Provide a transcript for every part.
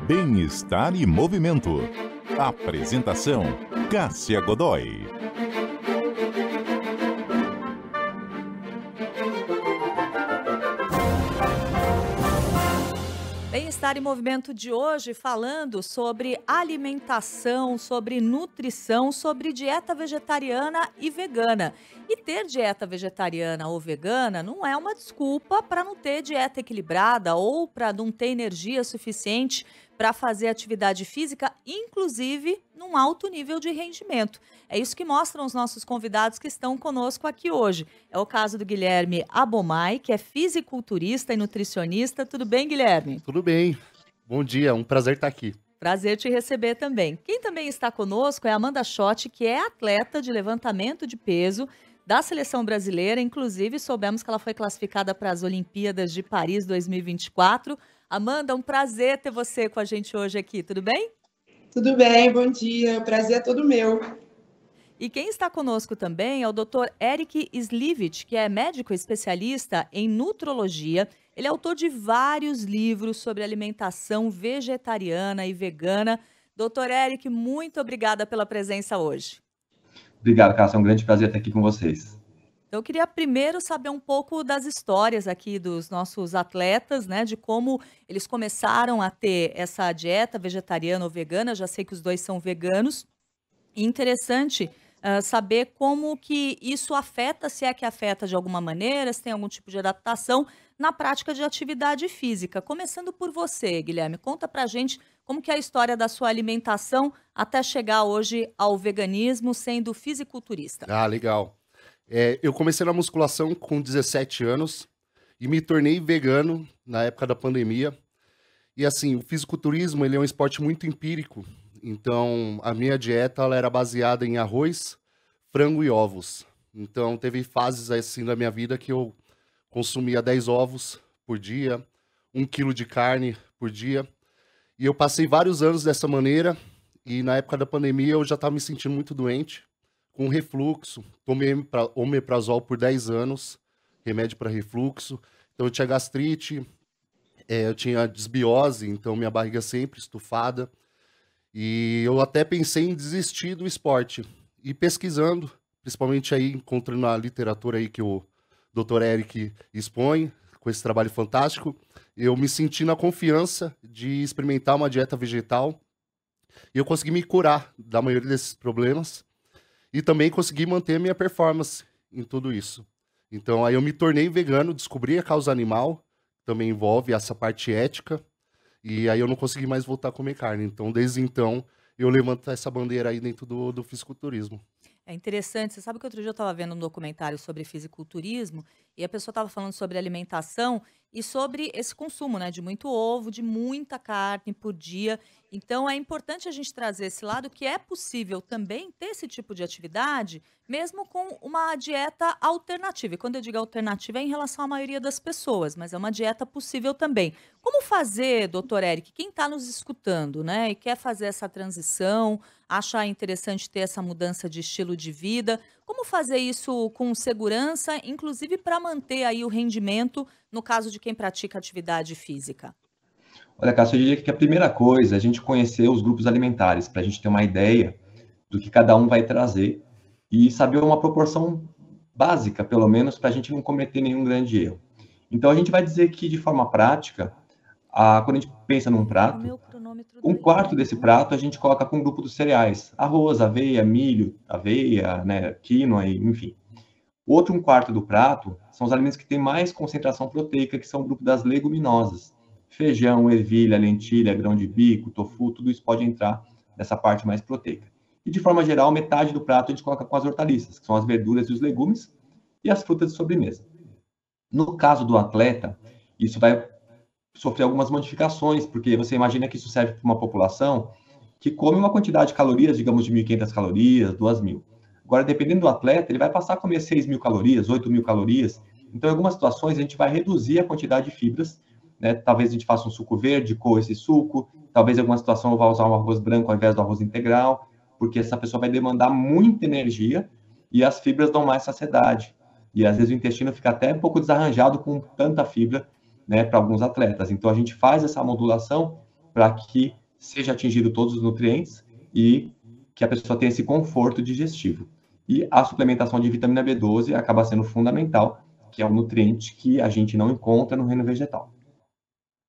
Bem-estar e movimento. Apresentação: Cássia Godoy. Bem-estar e movimento de hoje falando sobre alimentação, sobre nutrição, sobre dieta vegetariana e vegana. E ter dieta vegetariana ou vegana não é uma desculpa para não ter dieta equilibrada ou para não ter energia suficiente para fazer atividade física, inclusive num alto nível de rendimento. É isso que mostram os nossos convidados que estão conosco aqui hoje. É o caso do Guilherme Abomay, que é fisiculturista e nutricionista. Tudo bem, Guilherme? Tudo bem. Bom dia, um prazer estar aqui. Prazer te receber também. Quem também está conosco é a Amanda Schott, que é atleta de levantamento de peso da seleção brasileira. Inclusive, soubemos que ela foi classificada para as Olimpíadas de Paris 2024. Amanda, um prazer ter você com a gente hoje aqui, tudo bem? Tudo bem, bom dia, o prazer é todo meu. E quem está conosco também é o Dr. Eric Slivich, que é médico especialista em nutrologia. Ele é autor de vários livros sobre alimentação vegetariana e vegana. Dr. Eric, muito obrigada pela presença hoje. Obrigado, Cássia, é um grande prazer estar aqui com vocês. Então, eu queria primeiro saber um pouco das histórias aqui dos nossos atletas, né? De como eles começaram a ter essa dieta vegetariana ou vegana. Já sei que os dois são veganos. E interessante saber como que isso afeta, se é que afeta de alguma maneira, se tem algum tipo de adaptação na prática de atividade física. Começando por você, Guilherme, conta pra gente como que é a história da sua alimentação até chegar hoje ao veganismo, sendo fisiculturista. Ah, legal. Eu comecei na musculação com 17 anos e me tornei vegano na época da pandemia. E assim, o fisiculturismo ele é um esporte muito empírico. Então, a minha dieta ela era baseada em arroz, frango e ovos. Então, teve fases assim da minha vida que eu consumia 10 ovos por dia, 1 quilo de carne por dia. E eu passei vários anos dessa maneira. E na época da pandemia eu já estava me sentindo muito doente, com refluxo. Tomei omeprazol por 10 anos, remédio para refluxo. Então eu tinha gastrite, eu tinha desbiose, então minha barriga sempre estufada. E eu até pensei em desistir do esporte. E pesquisando, principalmente aí, encontrando a literatura aí que o Dr. Eric expõe, com esse trabalho fantástico, eu me senti na confiança de experimentar uma dieta vegetal. E eu consegui me curar da maioria desses problemas. E também consegui manter a minha performance em tudo isso. Então aí eu me tornei vegano, descobri a causa animal, também envolve essa parte ética. E aí eu não consegui mais voltar a comer carne. Então, desde então, eu levanto essa bandeira aí dentro do fisiculturismo. É interessante, você sabe que outro dia eu estava vendo um documentário sobre fisiculturismo e a pessoa estava falando sobre alimentação e sobre esse consumo, né, de muito ovo, de muita carne por dia. Então é importante a gente trazer esse lado que é possível também ter esse tipo de atividade, mesmo com uma dieta alternativa. E quando eu digo alternativa é em relação à maioria das pessoas, mas é uma dieta possível também. Como fazer, doutor Eric, quem está nos escutando, né, e quer fazer essa transição, acha interessante ter essa mudança de estilo de vida, como fazer isso com segurança, inclusive para manter aí o rendimento no caso de quem pratica atividade física? Olha, Cássio, eu diria que a primeira coisa é a gente conhecer os grupos alimentares, para a gente ter uma ideia do que cada um vai trazer e saber uma proporção básica, pelo menos, para a gente não cometer nenhum grande erro. Então, a gente vai dizer que, de forma prática, quando a gente pensa num prato, 1/4 desse prato a gente coloca com um grupo dos cereais. Arroz, aveia, milho, aveia, né, quinoa, enfim. O outro 1/4 do prato são os alimentos que têm mais concentração proteica, que são o grupo das leguminosas. Feijão, ervilha, lentilha, grão de bico, tofu, tudo isso pode entrar nessa parte mais proteica. E, de forma geral, metade do prato a gente coloca com as hortaliças, que são as verduras e os legumes, e as frutas de sobremesa. No caso do atleta, isso vai sofrer algumas modificações, porque você imagina que isso serve para uma população que come uma quantidade de calorias, digamos, de 1.500 calorias, 2.000. Agora, dependendo do atleta, ele vai passar a comer 6.000 calorias, 8.000 calorias. Então, em algumas situações, a gente vai reduzir a quantidade de fibras, né? Talvez a gente faça um suco verde, coa esse suco. Talvez, em alguma situação, eu vá usar um arroz branco ao invés do arroz integral, porque essa pessoa vai demandar muita energia e as fibras dão mais saciedade. E, às vezes, o intestino fica até um pouco desarranjado com tanta fibra, né, para alguns atletas. Então, a gente faz essa modulação para que seja atingido todos os nutrientes e que a pessoa tenha esse conforto digestivo. E a suplementação de vitamina B12 acaba sendo fundamental, que é um nutriente que a gente não encontra no reino vegetal.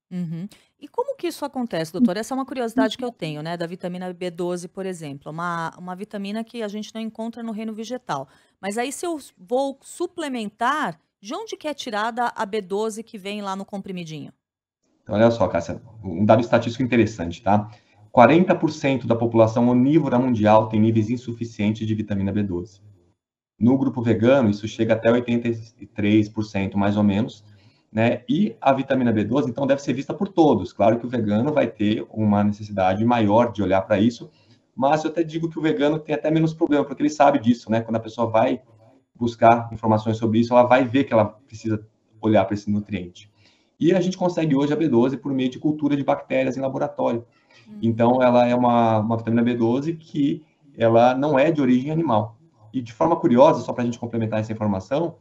Uhum. E como que isso acontece, doutor? Essa é uma curiosidade que eu tenho, né, da vitamina B12, por exemplo, uma vitamina que a gente não encontra no reino vegetal. Mas aí se eu vou suplementar, de onde que é tirada a B12 que vem lá no comprimidinho? Então, olha só, Cássia, um dado estatístico interessante, tá? 40% da população onívora mundial tem níveis insuficientes de vitamina B12. No grupo vegano, isso chega até 83%, mais ou menos, né? E a vitamina B12, então, deve ser vista por todos. Claro que o vegano vai ter uma necessidade maior de olhar para isso, mas eu até digo que o vegano tem até menos problema, porque ele sabe disso, né? Quando a pessoa vai buscar informações sobre isso, ela vai ver que ela precisa olhar para esse nutriente. E a gente consegue hoje a B12 por meio de cultura de bactérias em laboratório. Então, ela é uma vitamina B12 que ela não é de origem animal. E de forma curiosa, só para a gente complementar essa informação,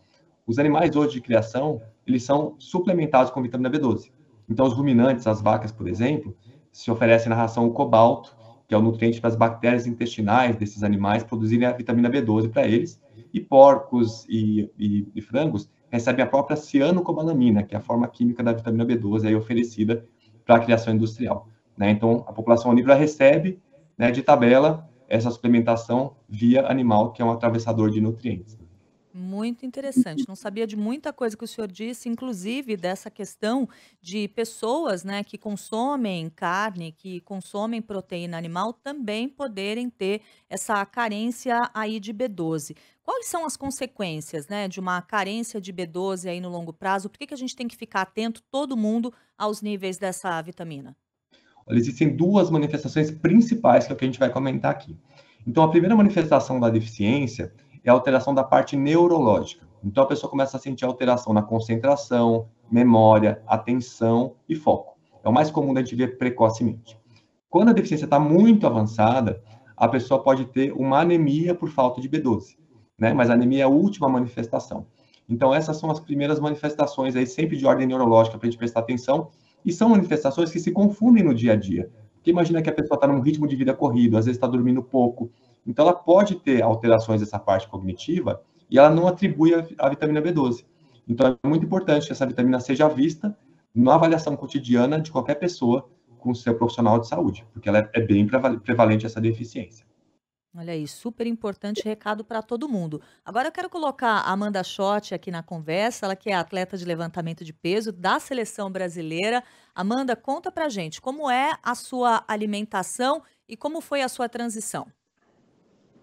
os animais hoje de criação, eles são suplementados com vitamina B12. Então, os ruminantes, as vacas, por exemplo, se oferecem na ração o cobalto, que é o nutriente para as bactérias intestinais desses animais produzirem a vitamina B12 para eles, e porcos e frangos recebem a própria cianocobalamina, que é a forma química da vitamina B12 aí oferecida para a criação industrial, né? Então, a população onívora recebe, né, de tabela essa suplementação via animal, que é um atravessador de nutrientes. Muito interessante. Não sabia de muita coisa que o senhor disse, inclusive dessa questão de pessoas, né, que consomem carne, que consomem proteína animal, também poderem ter essa carência aí de B12. Quais são as consequências, né, de uma carência de B12 aí no longo prazo? Por que que a gente tem que ficar atento, todo mundo, aos níveis dessa vitamina? Olha, existem duas manifestações principais que é o que a gente vai comentar aqui. Então, a primeira manifestação da deficiência é a alteração da parte neurológica. Então, a pessoa começa a sentir alteração na concentração, memória, atenção e foco. É o mais comum da gente ver precocemente. Quando a deficiência está muito avançada, a pessoa pode ter uma anemia por falta de B12, né? Mas a anemia é a última manifestação. Então, essas são as primeiras manifestações aí, sempre de ordem neurológica, para a gente prestar atenção, e são manifestações que se confundem no dia a dia. Porque imagina que a pessoa está num ritmo de vida corrido, às vezes está dormindo pouco, então ela pode ter alterações dessa parte cognitiva e ela não atribui a vitamina B12. Então, é muito importante que essa vitamina seja vista na avaliação cotidiana de qualquer pessoa com seu profissional de saúde, porque ela é bem prevalente essa deficiência. Olha aí, super importante recado para todo mundo. Agora eu quero colocar a Amanda Schott aqui na conversa, ela que é atleta de levantamento de peso da seleção brasileira. Amanda, conta pra gente como é a sua alimentação e como foi a sua transição.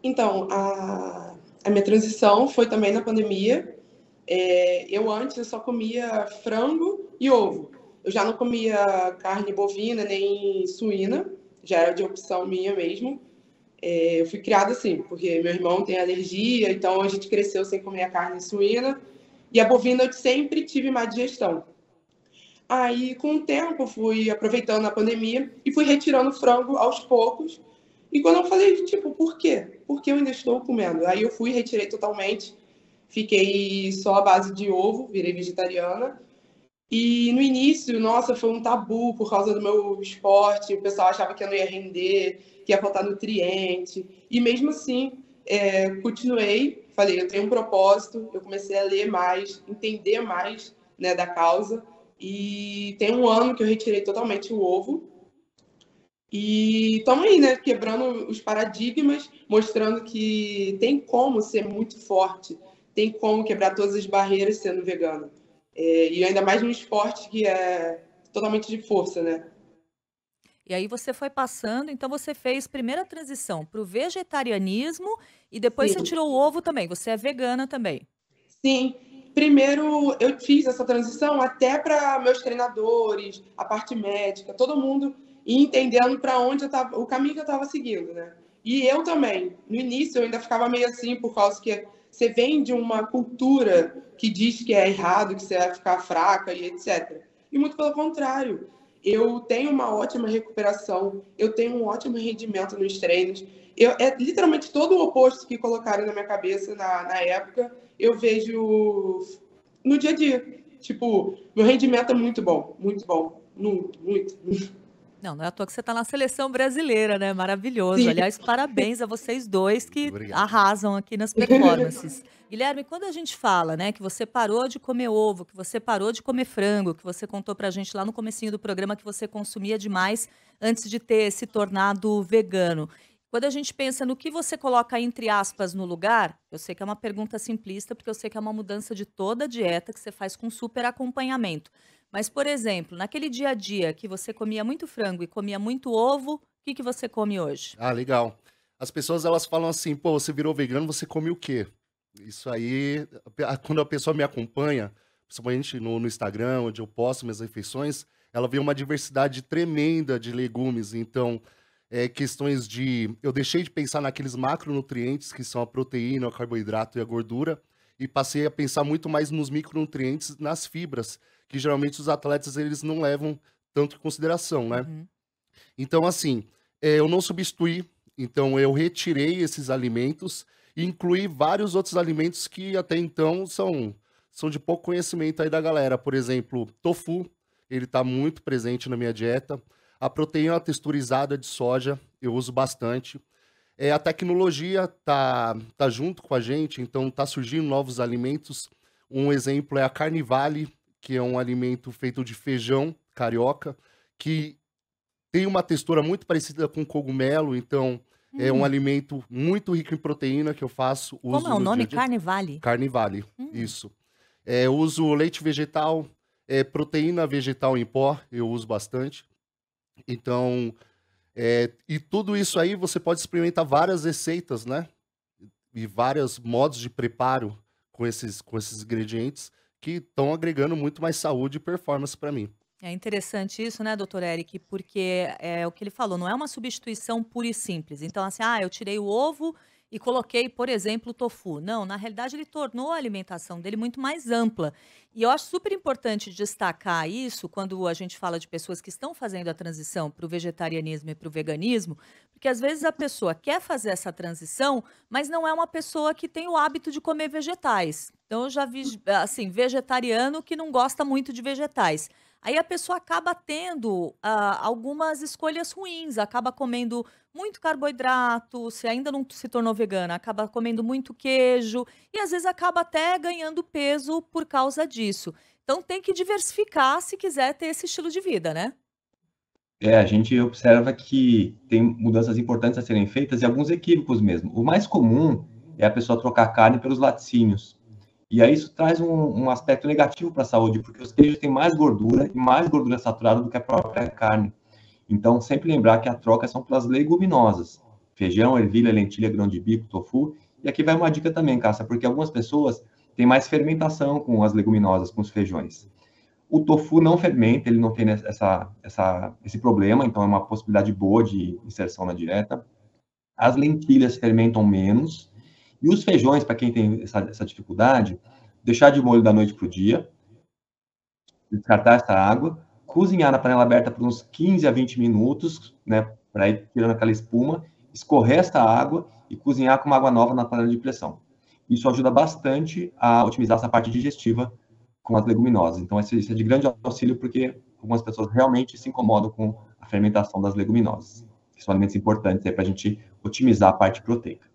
Então, a minha transição foi também na pandemia. Eu só comia frango e ovo. Eu já não comia carne bovina nem suína, já era de opção minha mesmo. Eu fui criada assim, porque meu irmão tem alergia, então a gente cresceu sem comer a carne suína. E a bovina eu sempre tive má digestão. Aí, com o tempo, fui aproveitando a pandemia e fui retirando o frango aos poucos. E quando eu falei, tipo, por quê? Por que eu ainda estou comendo? Aí eu fui, retirei totalmente. Fiquei só à base de ovo, virei vegetariana. E no início, nossa, foi um tabu por causa do meu esporte. O pessoal achava que eu não ia render, que ia faltar nutriente. E mesmo assim, continuei. Falei, eu tenho um propósito. Eu comecei a ler mais, entender mais, né, da causa. E tem um ano que eu retirei totalmente o ovo. E estamos aí, né, quebrando os paradigmas, mostrando que tem como ser muito forte, tem como quebrar todas as barreiras sendo vegano. E ainda mais num esporte que é totalmente de força, né? E aí você foi passando, então você fez primeiro a transição para o vegetarianismo e depois você Sim. tirou o ovo também. Você é vegana também. Sim, primeiro eu fiz essa transição até para meus treinadores, a parte médica, todo mundo ir entendendo para onde eu tava, o caminho que eu estava seguindo, né? E eu também. No início eu ainda ficava meio assim por causa que você vem de uma cultura que diz que é errado, que você vai ficar fraca e etc. E muito pelo contrário. Eu tenho uma ótima recuperação, eu tenho um ótimo rendimento nos treinos. É literalmente todo o oposto que colocaram na minha cabeça na época, eu vejo no dia a dia. Tipo, meu rendimento é muito bom, muito bom. Muito, muito. Não, não é à toa que você está na seleção brasileira, né? Maravilhoso. Sim. Aliás, parabéns a vocês dois que Obrigado. arrasam aqui nas performances. Guilherme, quando a gente fala, né, que você parou de comer ovo, que você parou de comer frango, que você contou pra gente lá no comecinho do programa que você consumia demais antes de ter se tornado vegano. Quando a gente pensa no que você coloca entre aspas no lugar, eu sei que é uma pergunta simplista, porque eu sei que é uma mudança de toda a dieta que você faz com super acompanhamento. Mas, por exemplo, naquele dia a dia que você comia muito frango e comia muito ovo, o que que você come hoje? Ah, legal. As pessoas elas falam assim, pô, você virou vegano, você come o quê? Isso aí, quando a pessoa me acompanha, principalmente no Instagram, onde eu posto minhas refeições, ela vê uma diversidade tremenda de legumes. Então, questões de. Eu deixei de pensar naqueles macronutrientes, que são a proteína, o carboidrato e a gordura, e passei a pensar muito mais nos micronutrientes, nas fibras, que geralmente os atletas eles não levam tanto em consideração, né? Uhum. Então, assim, eu não substituí, então eu retirei esses alimentos e incluí vários outros alimentos que até então são de pouco conhecimento aí da galera. Por exemplo, tofu, ele está muito presente na minha dieta. A proteína texturizada de soja, eu uso bastante. A tecnologia tá junto com a gente, então tá surgindo novos alimentos. Um exemplo é a Carnivale, que é um alimento feito de feijão carioca, que tem uma textura muito parecida com cogumelo, então é um Hum. alimento muito rico em proteína que eu faço, Como é uso o no dia nome? a dia. Carnivale? Carnivale, Hum. isso. Eu uso leite vegetal, proteína vegetal em pó, eu uso bastante. Então, e tudo isso aí você pode experimentar várias receitas, né? E vários modos de preparo com esses ingredientes que estão agregando muito mais saúde e performance para mim. É interessante isso, né, doutor Eric? Porque é o que ele falou, não é uma substituição pura e simples. Então, assim, eu tirei o ovo e coloquei, por exemplo, o tofu. Não, na realidade, ele tornou a alimentação dele muito mais ampla. E eu acho super importante destacar isso quando a gente fala de pessoas que estão fazendo a transição para o vegetarianismo e para o veganismo, porque às vezes a pessoa quer fazer essa transição, mas não é uma pessoa que tem o hábito de comer vegetais. Então, eu já vi, assim, vegetariano que não gosta muito de vegetais. Aí a pessoa acaba tendo algumas escolhas ruins, acaba comendo muito carboidrato, se ainda não se tornou vegana, acaba comendo muito queijo e às vezes acaba até ganhando peso por causa disso. Então tem que diversificar se quiser ter esse estilo de vida, né? A gente observa que tem mudanças importantes a serem feitas e alguns equívocos mesmo. O mais comum é a pessoa trocar carne pelos laticínios. E aí isso traz um aspecto negativo para a saúde, porque os queijos têm mais gordura e mais gordura saturada do que a própria carne. Então, sempre lembrar que a troca são pelas leguminosas. Feijão, ervilha, lentilha, grão de bico, tofu. E aqui vai uma dica também, Cássia, porque algumas pessoas têm mais fermentação com as leguminosas, com os feijões. O tofu não fermenta, ele não tem esse problema, então é uma possibilidade boa de inserção na dieta. As lentilhas fermentam menos. E os feijões, para quem tem essa dificuldade, deixar de molho da noite para o dia, descartar essa água, cozinhar na panela aberta por uns 15 a 20 minutos, né, para ir tirando aquela espuma, escorrer essa água e cozinhar com uma água nova na panela de pressão. Isso ajuda bastante a otimizar essa parte digestiva com as leguminosas. Então, isso é de grande auxílio, porque algumas pessoas realmente se incomodam com a fermentação das leguminosas. São alimentos importantes para a gente otimizar a parte proteica.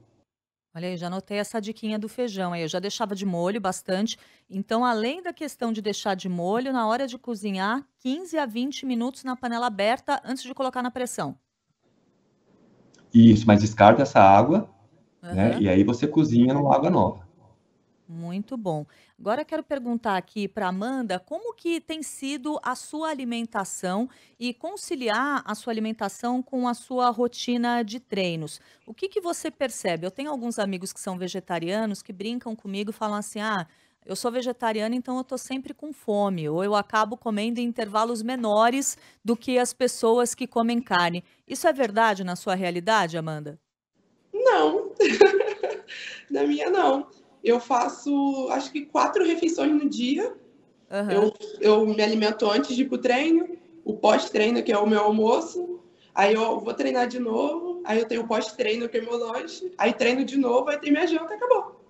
Olha aí, já anotei essa diquinha do feijão aí, eu já deixava de molho bastante. Então, além da questão de deixar de molho, na hora de cozinhar, 15 a 20 minutos na panela aberta antes de colocar na pressão. Isso, mas descarta essa água, né? Aham. E aí você cozinha numa água nova. Muito bom. Agora eu quero perguntar aqui para Amanda como que tem sido a sua alimentação e conciliar a sua alimentação com a sua rotina de treinos. O que que você percebe? Eu tenho alguns amigos que são vegetarianos que brincam comigo e falam assim: eu sou vegetariana, então eu tô sempre com fome, ou eu acabo comendo em intervalos menores do que as pessoas que comem carne. Isso é verdade na sua realidade, Amanda? Não, na minha não. Eu faço, acho que 4 refeições no dia. Aham. Eu me alimento antes de ir pro treino, o pós-treino, que é o meu almoço. Aí eu vou treinar de novo, aí eu tenho o pós-treino, que é o meu lanche. Aí treino de novo, aí tem minha janta, acabou.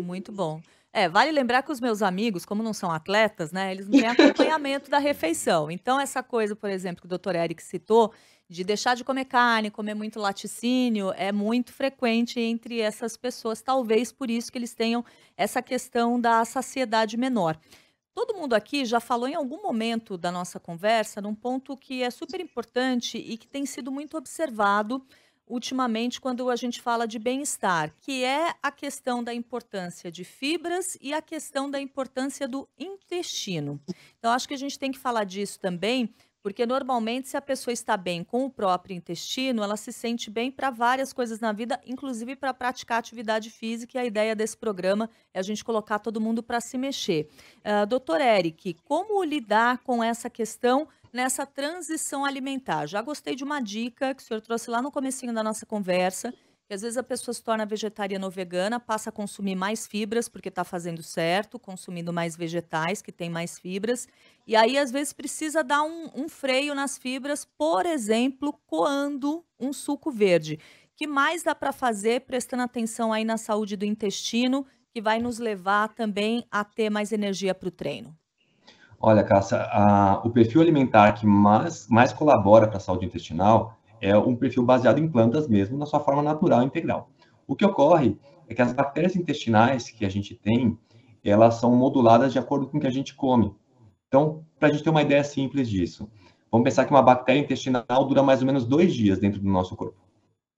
Muito bom. Vale lembrar que os meus amigos, como não são atletas, né, eles não têm acompanhamento da refeição. Então, essa coisa, por exemplo, que o doutor Eric citou, de deixar de comer carne, comer muito laticínio, é muito frequente entre essas pessoas. Talvez por isso que eles tenham essa questão da saciedade menor. Todo mundo aqui já falou em algum momento da nossa conversa num ponto que é super importante e que tem sido muito observado ultimamente quando a gente fala de bem-estar, que é a questão da importância de fibras e a questão da importância do intestino. Então, acho que a gente tem que falar disso também, porque normalmente, se a pessoa está bem com o próprio intestino, ela se sente bem para várias coisas na vida, inclusive para praticar atividade física. E a ideia desse programa é a gente colocar todo mundo para se mexer. Doutor Eric, como lidar com essa questão nessa transição alimentar? Já gostei de uma dica que o senhor trouxe lá no comecinho da nossa conversa, que às vezes a pessoa se torna vegetariana ou vegana, passa a consumir mais fibras porque está fazendo certo, consumindo mais vegetais que têm mais fibras, e aí às vezes precisa dar um freio nas fibras, por exemplo, coando um suco verde. Que mais dá para fazer prestando atenção aí na saúde do intestino, que vai nos levar também a ter mais energia para o treino? Olha, Cássia, o perfil alimentar que mais colabora para a saúde intestinal é um perfil baseado em plantas mesmo, na sua forma natural e integral. O que ocorre é que as bactérias intestinais que a gente tem, elas são moduladas de acordo com o que a gente come. Então, para a gente ter uma ideia simples disso, vamos pensar que uma bactéria intestinal dura mais ou menos 2 dias dentro do nosso corpo.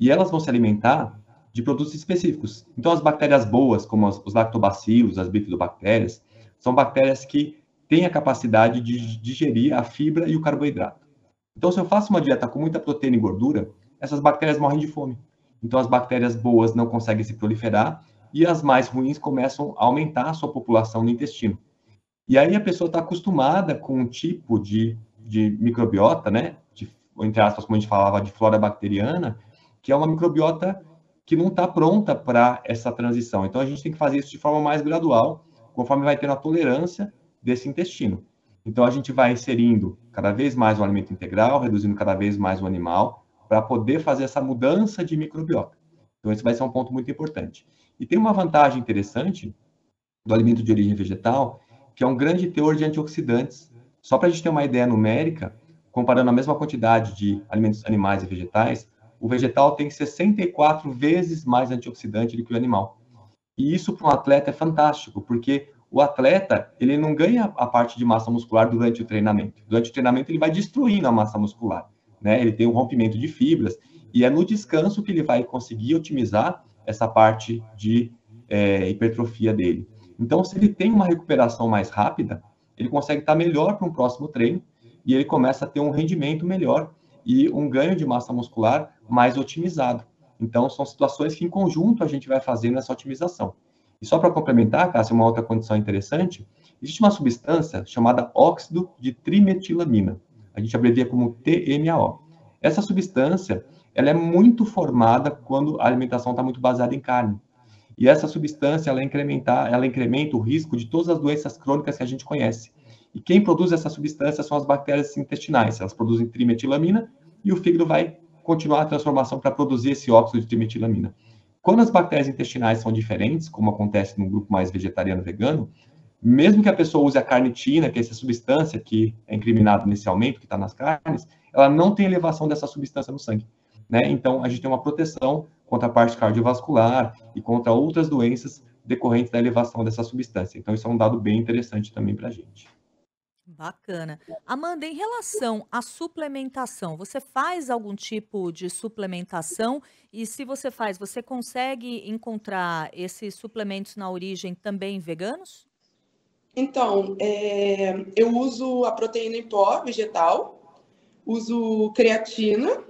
E elas vão se alimentar de produtos específicos. Então, as bactérias boas, como os lactobacilos, as bifidobactérias, são bactérias que têm a capacidade de digerir a fibra e o carboidrato. Então, se eu faço uma dieta com muita proteína e gordura, essas bactérias morrem de fome. Então, as bactérias boas não conseguem se proliferar e as mais ruins começam a aumentar a sua população no intestino. E aí a pessoa está acostumada com um tipo de microbiota, né? Entre aspas, como a gente falava, de flora bacteriana, que é uma microbiota que não está pronta para essa transição. Então, a gente tem que fazer isso de forma mais gradual, conforme vai tendo a tolerância desse intestino. Então, a gente vai inserindo cada vez mais o alimento integral, reduzindo cada vez mais o animal, para poder fazer essa mudança de microbiota. Então, esse vai ser um ponto muito importante. E tem uma vantagem interessante do alimento de origem vegetal, que é um grande teor de antioxidantes. Só para a gente ter uma ideia numérica, comparando a mesma quantidade de alimentos animais e vegetais, o vegetal tem 64 vezes mais antioxidante do que o animal. E isso para um atleta é fantástico, porque o atleta, ele não ganha a parte de massa muscular durante o treinamento. Durante o treinamento, ele vai destruindo a massa muscular, né? Ele tem um rompimento de fibras, e é no descanso que ele vai conseguir otimizar essa parte de hipertrofia dele. Então, se ele tem uma recuperação mais rápida, ele consegue estar melhor para um próximo treino, e ele começa a ter um rendimento melhor e um ganho de massa muscular mais otimizado. Então, são situações que, em conjunto, a gente vai fazendo essa otimização. E só para complementar, Cássia, uma outra condição interessante, existe uma substância chamada óxido de trimetilamina. A gente abrevia como TMAO. Essa substância, ela é muito formada quando a alimentação está muito baseada em carne. E essa substância, ela incrementa o risco de todas as doenças crônicas que a gente conhece. E quem produz essa substância são as bactérias intestinais. Elas produzem trimetilamina e o fígado vai continuar a transformação para produzir esse óxido de trimetilamina. Quando as bactérias intestinais são diferentes, como acontece no grupo mais vegetariano-vegano, mesmo que a pessoa use a carnitina, que é essa substância que é incriminada nesse aumento que está nas carnes, ela não tem elevação dessa substância no sangue, né? Então, a gente tem uma proteção contra a parte cardiovascular e contra outras doenças decorrentes da elevação dessa substância. Então, isso é um dado bem interessante também para a gente. Bacana. Amanda, em relação à suplementação, você faz algum tipo de suplementação? E se você faz, você consegue encontrar esses suplementos na origem também veganos? Então, eu uso a proteína em pó vegetal, uso creatina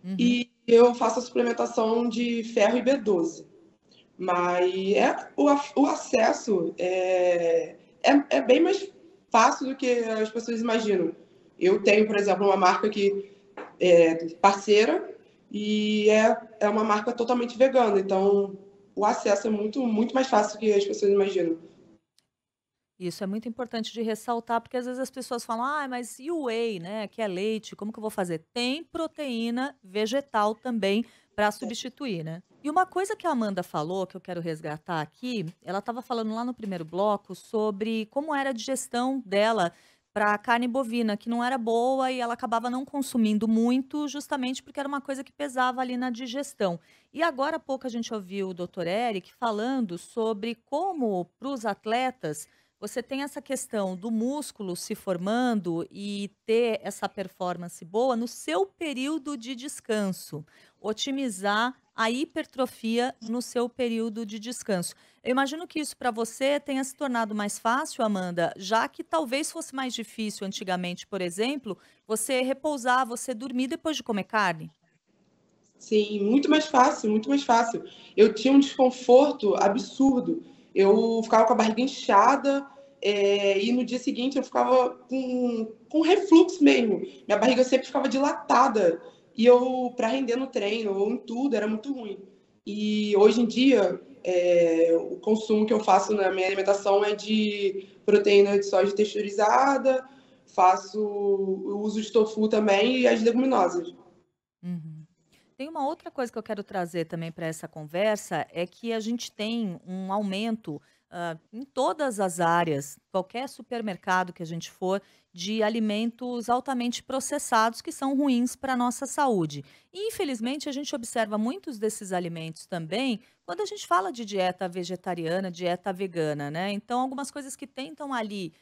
Uhum. e eu faço a suplementação de ferro e B12. Mas o acesso é bem mais fácil do que as pessoas imaginam. Eu tenho, por exemplo, uma marca que é parceira e é uma marca totalmente vegana. Então, o acesso é muito, muito mais fácil do que as pessoas imaginam. Isso é muito importante de ressaltar, porque às vezes as pessoas falam, ah, mas e o whey, né, que é leite, como que eu vou fazer? Tem proteína vegetal também para substituir, né? E uma coisa que a Amanda falou, que eu quero resgatar aqui, ela estava falando lá no primeiro bloco sobre como era a digestão dela para a carne bovina, que não era boa e ela acabava não consumindo muito, justamente porque era uma coisa que pesava ali na digestão. E agora há pouco a gente ouviu o Dr. Eric falando sobre como, para os atletas, você tem essa questão do músculo se formando e ter essa performance boa no seu período de descanso. Otimizar a hipertrofia no seu período de descanso. Eu imagino que isso para você tenha se tornado mais fácil, Amanda, já que talvez fosse mais difícil antigamente, por exemplo, você repousar, você dormir depois de comer carne. Sim, muito mais fácil, muito mais fácil. Eu tinha um desconforto absurdo. Eu ficava com a barriga inchada, e no dia seguinte eu ficava com refluxo mesmo. Minha barriga sempre ficava dilatada. E eu, para render no treino ou em tudo, era muito ruim. E hoje em dia, o consumo que eu faço na minha alimentação é de proteína de soja texturizada, faço o uso de tofu também e as leguminosas. Uhum. Tem uma outra coisa que eu quero trazer também para essa conversa, é que a gente tem um aumento em todas as áreas, qualquer supermercado que a gente for, de alimentos altamente processados que são ruins para a nossa saúde. E, infelizmente, a gente observa muitos desses alimentos também quando a gente fala de dieta vegetariana, dieta vegana, né? Então, algumas coisas que tentam ali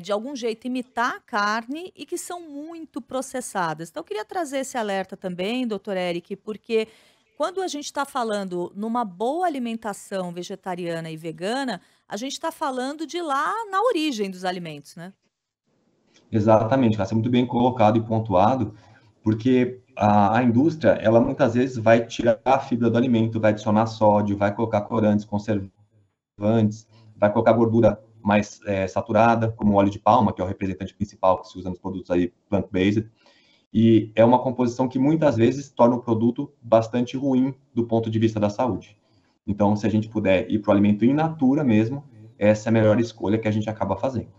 de algum jeito, imitar a carne e que são muito processadas. Então, eu queria trazer esse alerta também, doutor Eric, porque quando a gente está falando numa boa alimentação vegetariana e vegana, a gente está falando de lá na origem dos alimentos, né? Exatamente, vai ser muito bem colocado e pontuado, porque a indústria, ela muitas vezes vai tirar a fibra do alimento, vai adicionar sódio, vai colocar corantes, conservantes, vai colocar gordura mais saturada, como o óleo de palma, que é o representante principal que se usa nos produtos aí plant-based, e é uma composição que muitas vezes torna o produto bastante ruim do ponto de vista da saúde. Então, se a gente puder ir para o alimento in natura mesmo, essa é a melhor escolha que a gente acaba fazendo.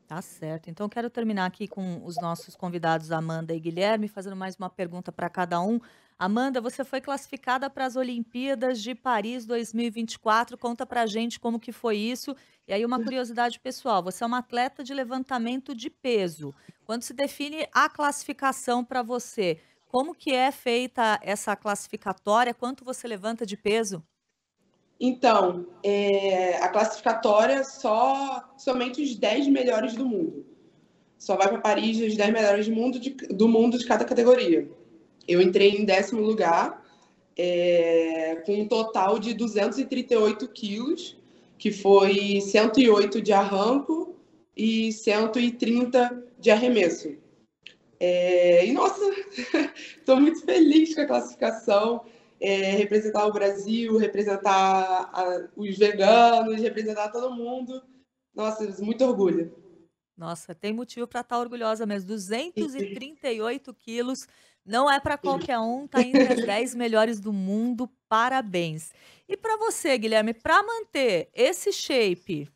Tá certo. Então, eu quero terminar aqui com os nossos convidados, Amanda e Guilherme, fazendo mais uma pergunta para cada um. Amanda, você foi classificada para as Olimpíadas de Paris 2024. Conta para a gente como que foi isso. E aí, uma curiosidade pessoal: você é uma atleta de levantamento de peso. Quando se define a classificação para você, como que é feita essa classificatória? Quanto você levanta de peso? Então, a classificatória somente os 10 melhores do mundo. Só vai para Paris os 10 melhores do mundo de cada categoria. Eu entrei em 10º lugar, com um total de 238 quilos, que foi 108 de arranco e 130 de arremesso. E, nossa, estou muito feliz com a classificação. Representar o Brasil, representar os veganos, representar todo mundo. Nossa, muito orgulho. Nossa, tem motivo para estar orgulhosa mesmo. 238 quilos, não é para qualquer um, tá entre as 10 melhores do mundo. Parabéns. E para você, Guilherme, para manter esse shape,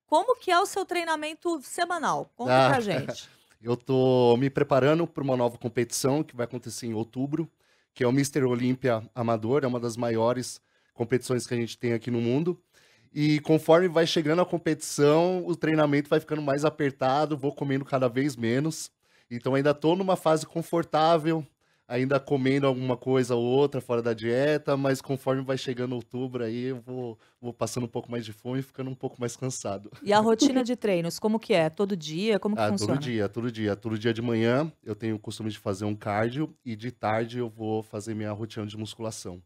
como que é o seu treinamento semanal? Conta pra gente. Eu tô me preparando para uma nova competição que vai acontecer em outubro, que é o Mr. Olímpia Amador, é uma das maiores competições que a gente tem aqui no mundo. E conforme vai chegando a competição, o treinamento vai ficando mais apertado, vou comendo cada vez menos. Então ainda estou numa fase confortável, ainda comendo alguma coisa ou outra fora da dieta, mas conforme vai chegando outubro aí, eu vou passando um pouco mais de fome e ficando um pouco mais cansado. E a rotina de treinos, como que é? Todo dia? Como que funciona? Todo dia. Todo dia de manhã eu tenho o costume de fazer um cardio e de tarde eu vou fazer minha rotina de musculação.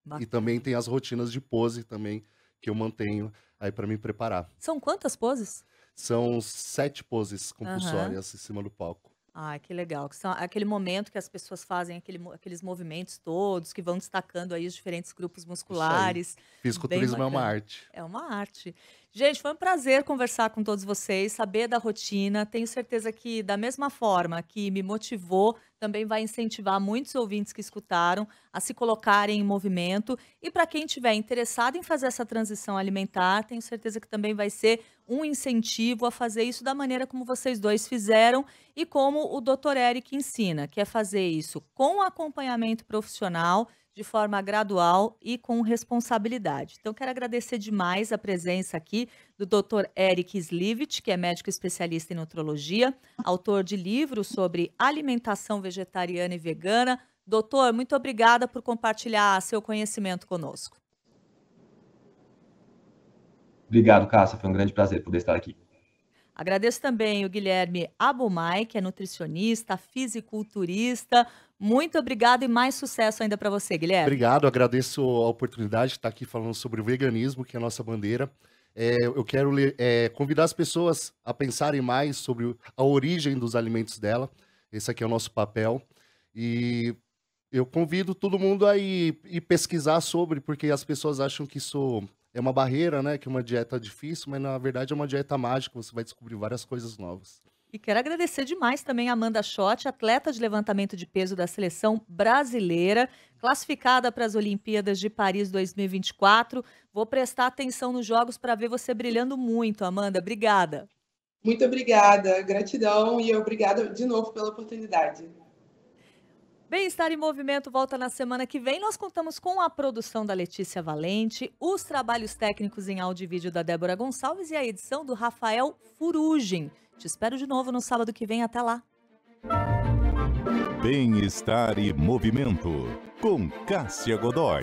Bacana. E também tem as rotinas de pose também que eu mantenho aí para me preparar. São quantas poses? São 7 poses compulsórias em cima do palco. Ah, que legal. Que são aquele momento que as pessoas fazem aqueles movimentos todos, que vão destacando aí os diferentes grupos musculares. Fisiculturismo é uma arte. É uma arte. Gente, foi um prazer conversar com todos vocês, saber da rotina. Tenho certeza que, da mesma forma que me motivou, também vai incentivar muitos ouvintes que escutaram a se colocarem em movimento. E para quem estiver interessado em fazer essa transição alimentar, tenho certeza que também vai ser um incentivo a fazer isso da maneira como vocês dois fizeram e como o Dr. Eric ensina, que é fazer isso com acompanhamento profissional, de forma gradual e com responsabilidade. Então, quero agradecer demais a presença aqui do Dr. Eric Slivit, que é médico especialista em nutrologia, autor de livros sobre alimentação vegetariana e vegana. Doutor, muito obrigada por compartilhar seu conhecimento conosco. Obrigado, Cássia. Foi um grande prazer poder estar aqui. Agradeço também o Guilherme Abumai, que é nutricionista, fisiculturista. Muito obrigado e mais sucesso ainda para você, Guilherme. Obrigado, agradeço a oportunidade de estar aqui falando sobre o veganismo, que é a nossa bandeira. Eu quero convidar as pessoas a pensarem mais sobre a origem dos alimentos dela. Esse aqui é o nosso papel. E eu convido todo mundo a ir pesquisar sobre, porque as pessoas acham que isso é uma barreira, né? Que é uma dieta difícil, mas na verdade é uma dieta mágica, você vai descobrir várias coisas novas. E quero agradecer demais também a Amanda Schott, atleta de levantamento de peso da seleção brasileira, classificada para as Olimpíadas de Paris 2024. Vou prestar atenção nos jogos para ver você brilhando muito, Amanda. Obrigada. Muito obrigada, gratidão e obrigada de novo pela oportunidade. Bem-Estar em Movimento volta na semana que vem. Nós contamos com a produção da Letícia Valente, os trabalhos técnicos em áudio e vídeo da Débora Gonçalves e a edição do Rafael Furugem. Te espero de novo no sábado que vem. Até lá. Bem-Estar e Movimento, com Cássia Godoy.